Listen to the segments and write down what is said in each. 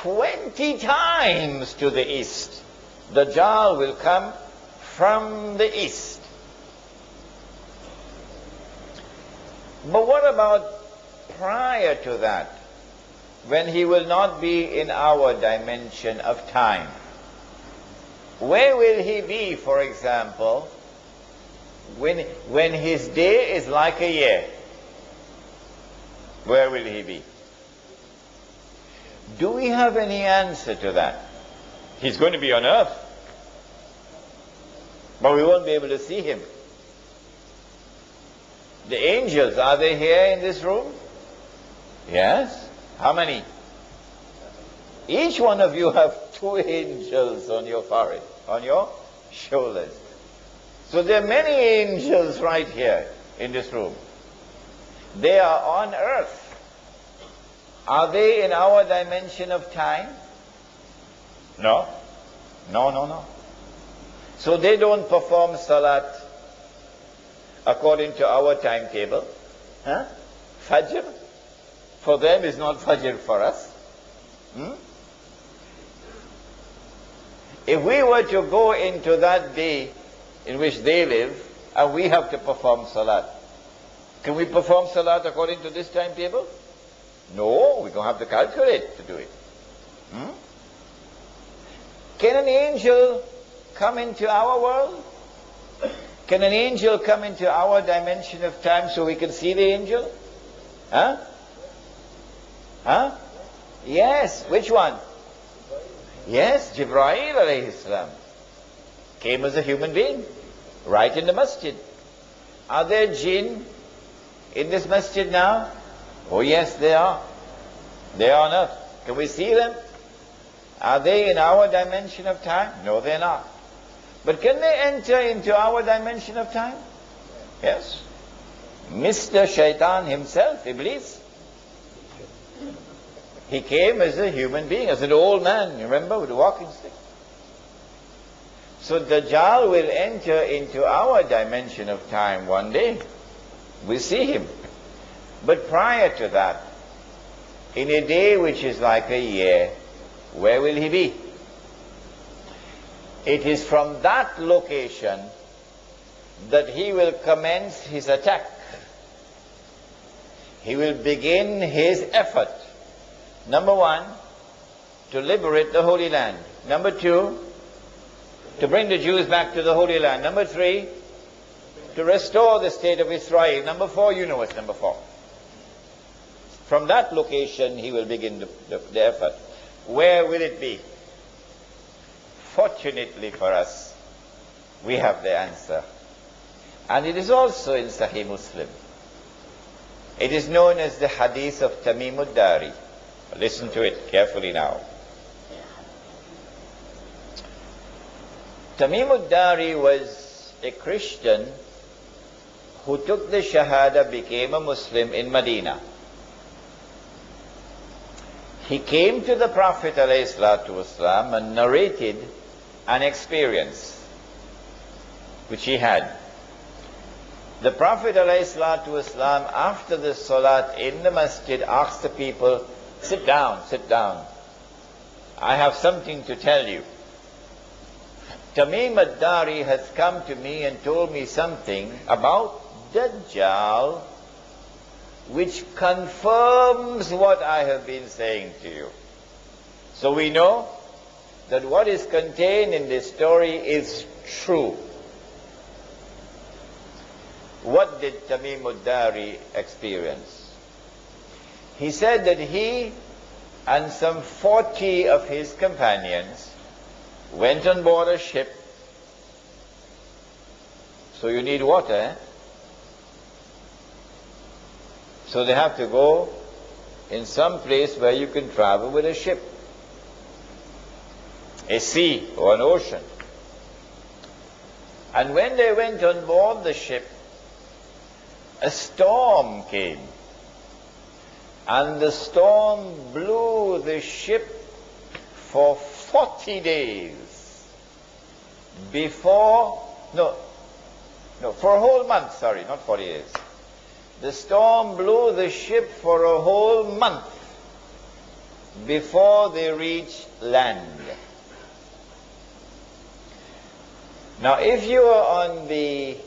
20 times to the east. Dajjal will come from the east. But what about prior to that, when he will not be in our dimension of time? Where will he be, for example, when his day is like a year? Where will he be? Do we have any answer to that? He's going to be on earth, but we won't be able to see him. The angels, are they here in this room? Yes. How many? Each one of you have 2 angels on your forehead, on your shoulders. So there are many angels right here in this room. They are on earth. Are they in our dimension of time? No. No. So they don't perform salat according to our timetable. Fajr for them is not Fajr for us. If we were to go into that day in which they live and we have to perform salat, can we perform salat according to this timetable? No, we don't have to calculate to do it. Can an angel come into our world? Can an angel come into our dimension of time so we can see the angel? Yes. Which one? Yes, Jibreel alayhi salam came as a human being, right in the masjid. Are there jinn in this masjid now? Oh yes, they are. They are on earth. Can we see them? Are they in our dimension of time? No, they're not. But can they enter into our dimension of time? Yes. Mr. Shaitan himself, Iblis, he came as a human being, as an old man, remember, with a walking stick. So Dajjal will enter into our dimension of time one day. We see him. But prior to that, in a day which is like a year, where will he be? It is from that location that he will commence his attack. He will begin his effort. Number 1, to liberate the Holy Land. Number 2, to bring the Jews back to the Holy Land. Number 3, to restore the state of Israel. Number 4, you know what's number 4. From that location he will begin the effort. Where will it be? Fortunately for us, we have the answer. And it is also in Sahih Muslim. It is known as the hadith of Tamim Ad-Dari. Listen to it carefully now. Tamim Ad-Dari was a Christian who took the Shahada, became a Muslim in Medina. He came to the Prophet ﷺ and narrated an experience which he had. The Prophet ﷺ, after the Salat in the masjid, asked the people, sit down. I have something to tell you. Tamim Ad-Dari has come to me and told me something about Dajjal, which confirms what I have been saying to you. So we know that what is contained in this story is true. What did Tamim Ad-Dari experience? He said that he and some 40 of his companions went on board a ship. So you need water, eh? So they have to go in some place where you can travel with a ship, a sea or an ocean. And when they went on board the ship, a storm came. And the storm blew the ship for 40 days for a whole month, not 40 days. The storm blew the ship for a whole month. before they reach land. Now, if you are on the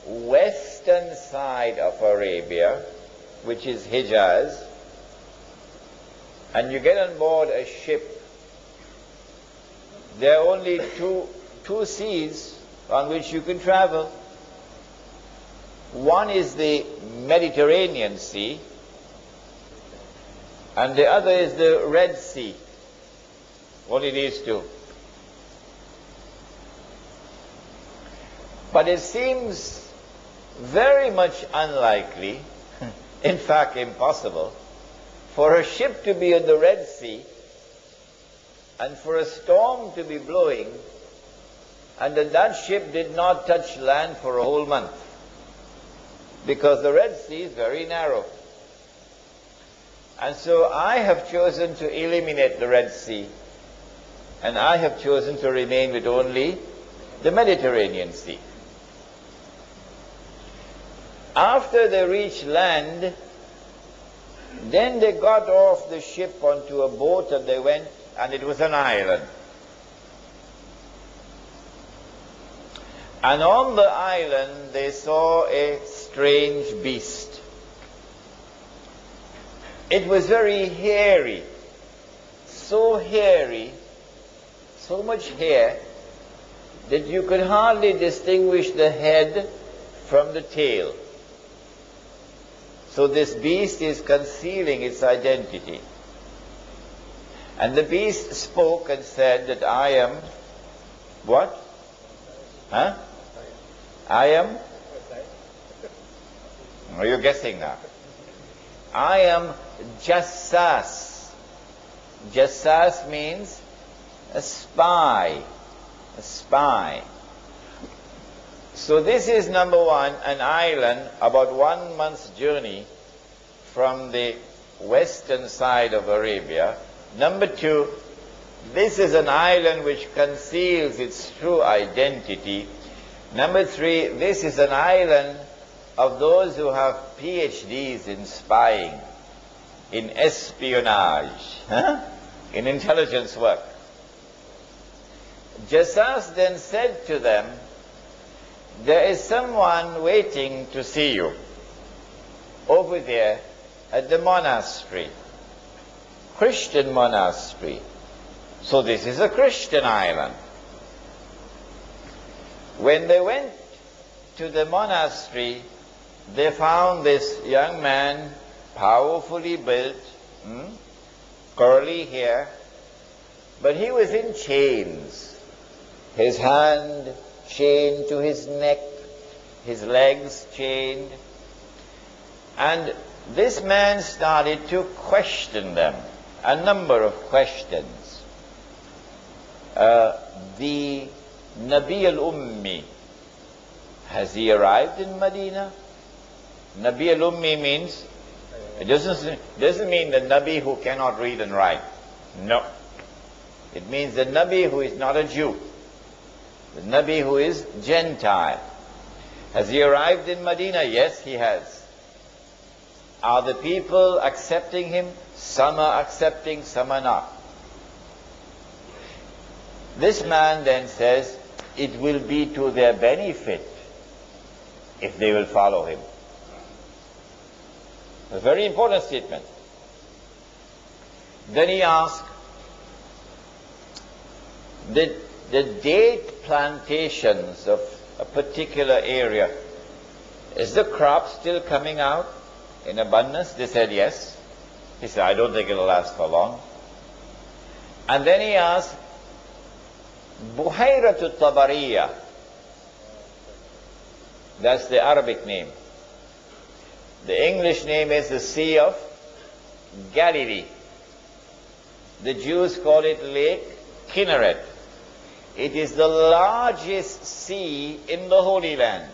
western side of Arabia, which is Hijaz, and you get on board a ship, there are only two seas on which you can travel. One is the Mediterranean Sea, and the other is the Red Sea. Only these two. But it seems very much unlikely, in fact impossible, for a ship to be in the Red Sea and for a storm to be blowing and that ship did not touch land for a whole month, because the Red Sea is very narrow. And so I have chosen to eliminate the Red Sea, and I have chosen to remain with only the Mediterranean Sea. After they reached land, then they got off the ship onto a boat and they went, and it was an island. And on the island they saw a strange beast. It was very hairy, so much hair, that you could hardly distinguish the head from the tail. So this beast is concealing its identity. And the beast spoke and said that I am what? Huh? I am? Are you guessing now? I am Jassas. Jassas means a spy. A spy. So this is, number one, an island about 1 month's journey from the western side of Arabia. Number two, this is an island which conceals its true identity. Number three, this is an island of those who have PhDs in spying, in espionage, in intelligence work. Jassas then said to them, there is someone waiting to see you over there at the monastery, Christian monastery. So this is a Christian island. When they went to the monastery, they found this young man, powerfully built, curly hair, but he was in chains. His hand chained to his neck, his legs chained. And this man started to question them, a number of questions. The Nabi al-Ummi, has he arrived in Medina? Nabi al-Ummi means, it doesn't mean the Nabi who cannot read and write. No. It means the Nabi who is not a Jew. The Nabi who is Gentile. Has he arrived in Medina? Yes, he has. Are the people accepting him? Some are accepting, some are not. This man then says, it will be to their benefit if they will follow him. A very important statement. Then he asked, the date plantations of a particular area, is the crop still coming out in abundance? They said yes. He said, I don't think it'll last for long. And then he asked, Buhayratu Tabariya, that's the Arabic name. The English name is the Sea of Galilee. The Jews call it Lake Kinneret. It is the largest sea in the Holy Land.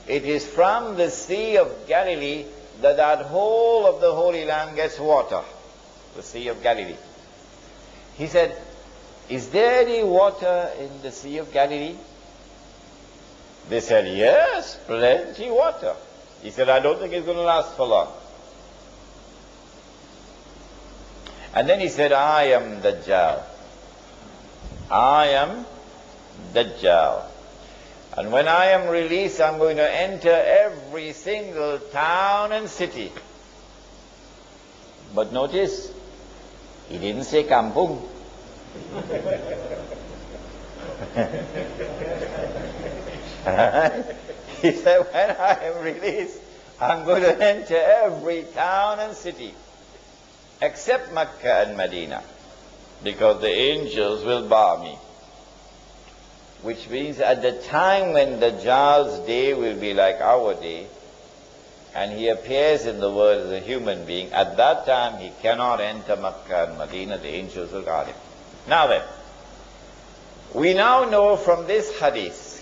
It is from the Sea of Galilee that whole of the Holy Land gets water. The Sea of Galilee. He said, is there any water in the Sea of Galilee? They said, yes, plenty water. He said, I don't think it's going to last for long. And then he said, I am Dajjal. I am Dajjal. And when I am released, I'm going to enter every single town and city. But notice, he didn't say kampung. He said, when I am released, I'm going to enter every town and city, except Mecca and Medina, because the angels will bar me. Which means at the time when Dajjal's day will be like our day, and he appears in the world as a human being, at that time he cannot enter Mecca and Medina, the angels will guard him. Now then, we now know from this hadith